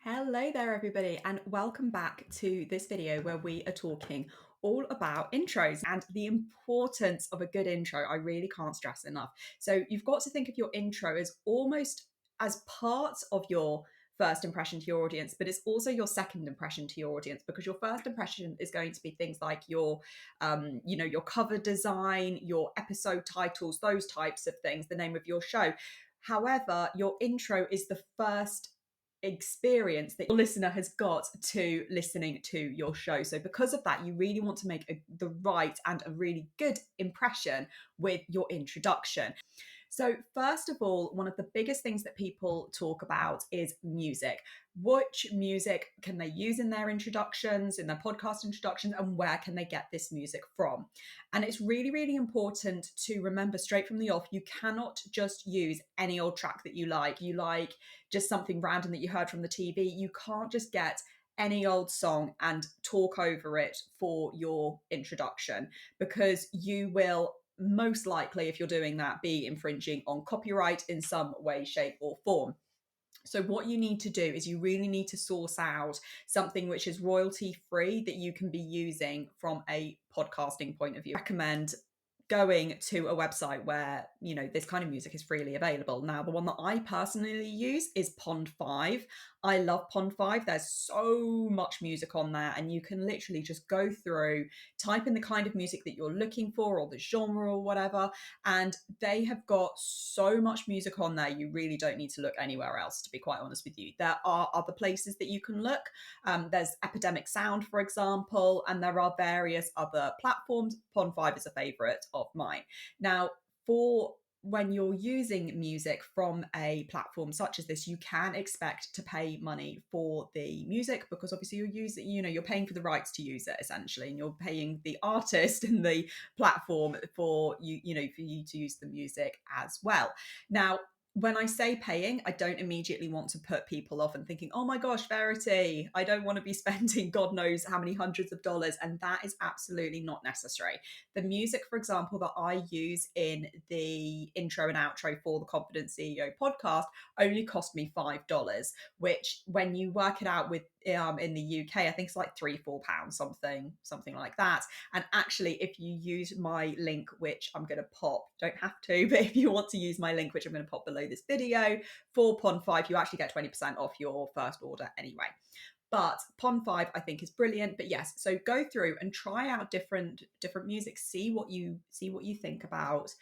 Hello there, everybody, and welcome back to this video where we are talking all about intros and the importance of a good intro. I really can't stress enough. So, you've got to think of your intro as almost as part of your first impression to your audience, but it's also your second impression to your audience because your first impression is going to be things like your cover design, your episode titles, those types of things, the name of your show. However, your intro is the first experience that your listener has got to listening to your show. So, because of that, you really want to make the right and a really good impression with your introduction. So, first of all, one of the biggest things that people talk about is music. Which music can they use in their introductions, in their podcast introductions, and where can they get this music from? And it's really, really important to remember straight from the off, you cannot just use any old track that you like. You like just something random that you heard from the TV. You can't just get any old song and talk over it for your introduction because you will most likely, if you're doing that, be infringing on copyright in some way, shape, or form. So, what you need to do is you really need to source out something which is royalty free that you can be using from a podcasting point of view. I recommend going to a website where this kind of music is freely available. Now, the one that I personally use is Pond5. I love Pond5. There's so much music on there, and you can literally just go through, type in the kind of music that you're looking for or the genre or whatever, and they have got so much music on there. You really don't need to look anywhere else, to be quite honest with you. There are other places that you can look. There's Epidemic Sound, for example, and there are various other platforms. Pond5 is a favorite of mine. Now, for when you're using music from a platform such as this, you can expect to pay money for the music because obviously you're paying for the rights to use it essentially, and you're paying the artist and the platform for for you to use the music as well. Now, when I say paying, I don't immediately want to put people off and thinking, oh my gosh, Verity, I don't want to be spending God knows how many hundreds of dollars. And that is absolutely not necessary. The music, for example, that I use in the intro and outro for the Confident CEO podcast only cost me $5, which when you work it out with in the UK, I think it's like £3-4, something like that. And actually, if you use my link, which I'm going to pop, don't have to, but if you want to use my link, which I'm going to pop below this video for Pond5, you actually get 20% off your first order anyway. But Pond5 I think is brilliant. But yes, so go through and try out different music, see what you think about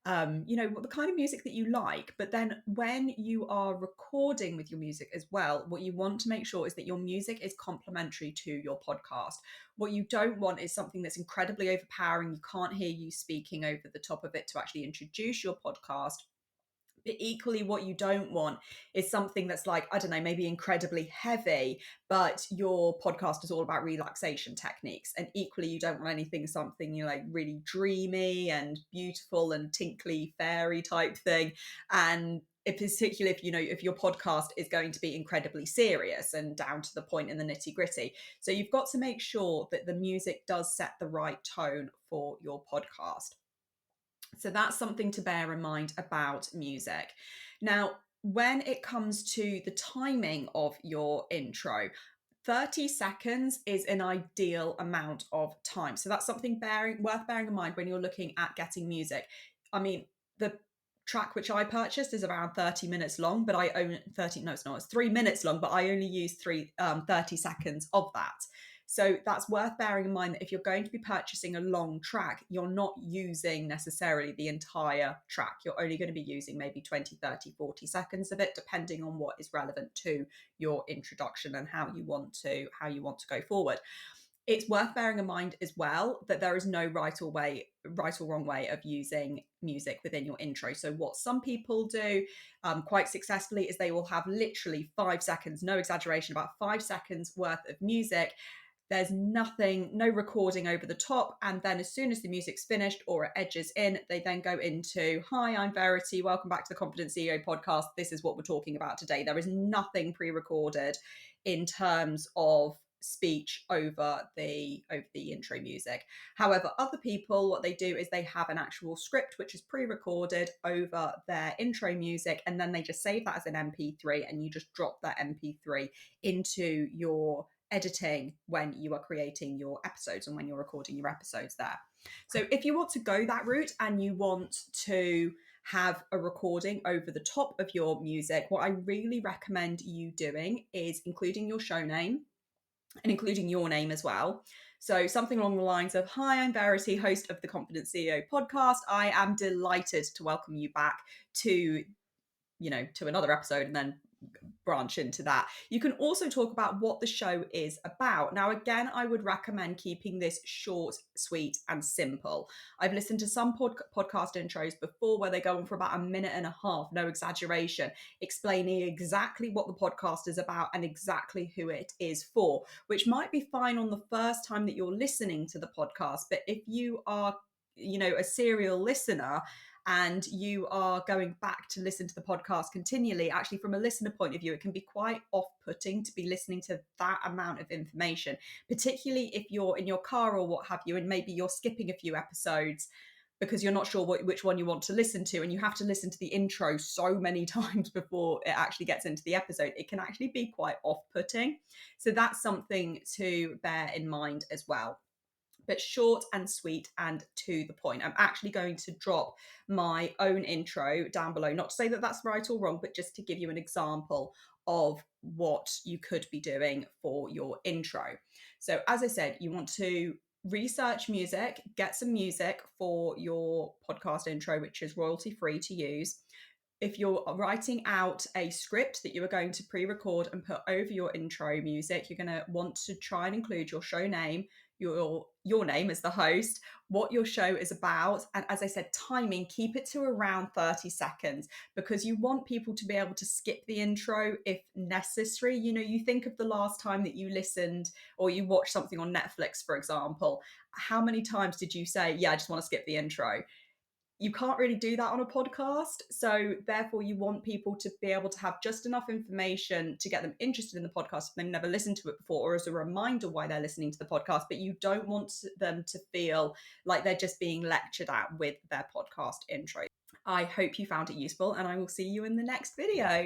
what the kind of music that you like. But then when you are recording with your music as well, what you want to make sure is that your music is complementary to your podcast. What you don't want is something that's incredibly overpowering. You can't hear you speaking over the top of it to actually introduce your podcast. But equally, what you don't want is something that's like, I don't know, maybe incredibly heavy, but your podcast is all about relaxation techniques. And equally, you don't want something like really dreamy and beautiful and tinkly fairy type thing. And particularly if your podcast is going to be incredibly serious and down to the point in the nitty gritty. So you've got to make sure that the music does set the right tone for your podcast. So that's something to bear in mind about music. Now, when it comes to the timing of your intro, 30 seconds is an ideal amount of time. So that's something worth bearing in mind when you're looking at getting music. I mean, the track which I purchased is around 30 minutes long, but I own 30, no, it's not, it's 3 minutes long, but I only use 30 seconds of that. So that's worth bearing in mind that if you're going to be purchasing a long track, you're not using necessarily the entire track. You're only going to be using maybe 20, 30, 40 seconds of it, depending on what is relevant to your introduction and how you want to go forward. It's worth bearing in mind as well that there is no right or wrong way of using music within your intro. So what some people do quite successfully is they will have literally 5 seconds, no exaggeration, about 5 seconds worth of music. There's no recording over the top. And then as soon as the music's finished or it edges in, they then go into, hi, I'm Verity. Welcome back to the Confident CEO podcast. This is what we're talking about today. There is nothing pre-recorded in terms of speech over the intro music. However, other people, what they do is they have an actual script which is pre-recorded over their intro music, and then they just save that as an MP3, and you just drop that MP3 into your editing when you are creating your episodes and when you're recording your episodes there. So if you want to go that route and you want to have a recording over the top of your music, what I really recommend you doing is including your show name and including your name as well. So something along the lines of, "Hi, I'm Verity, host of the Confident CEO podcast. I am delighted to welcome you back to, to another episode," and then branch into that. You can also talk about what the show is about. Now, again, I would recommend keeping this short, sweet, and simple. I've listened to some podcast intros before where they go on for about a minute and a half, no exaggeration, explaining exactly what the podcast is about and exactly who it is for, which might be fine on the first time that you're listening to the podcast. But if you are, a serial listener and you are going back to listen to the podcast continually, actually from a listener point of view, it can be quite off-putting to be listening to that amount of information, particularly if you're in your car or what have you, and maybe you're skipping a few episodes because you're not sure which one you want to listen to, and you have to listen to the intro so many times before it actually gets into the episode. It can actually be quite off-putting. So that's something to bear in mind as well. But short and sweet and to the point. I'm actually going to drop my own intro down below, not to say that that's right or wrong, but just to give you an example of what you could be doing for your intro. So as I said, you want to research music, get some music for your podcast intro, which is royalty free to use. If you're writing out a script that you are going to pre-record and put over your intro music, you're going to want to try and include your show name, your name as the host, what your show is about, and as I said, timing, keep it to around 30 seconds because you want people to be able to skip the intro if necessary. You think of the last time that you listened or you watched something on Netflix, for example. How many times did you say, "Yeah, I just want to skip the intro"? You can't really do that on a podcast. So therefore you want people to be able to have just enough information to get them interested in the podcast if they've never listened to it before, or as a reminder why they're listening to the podcast, but you don't want them to feel like they're just being lectured at with their podcast intro. I hope you found it useful, and I will see you in the next video.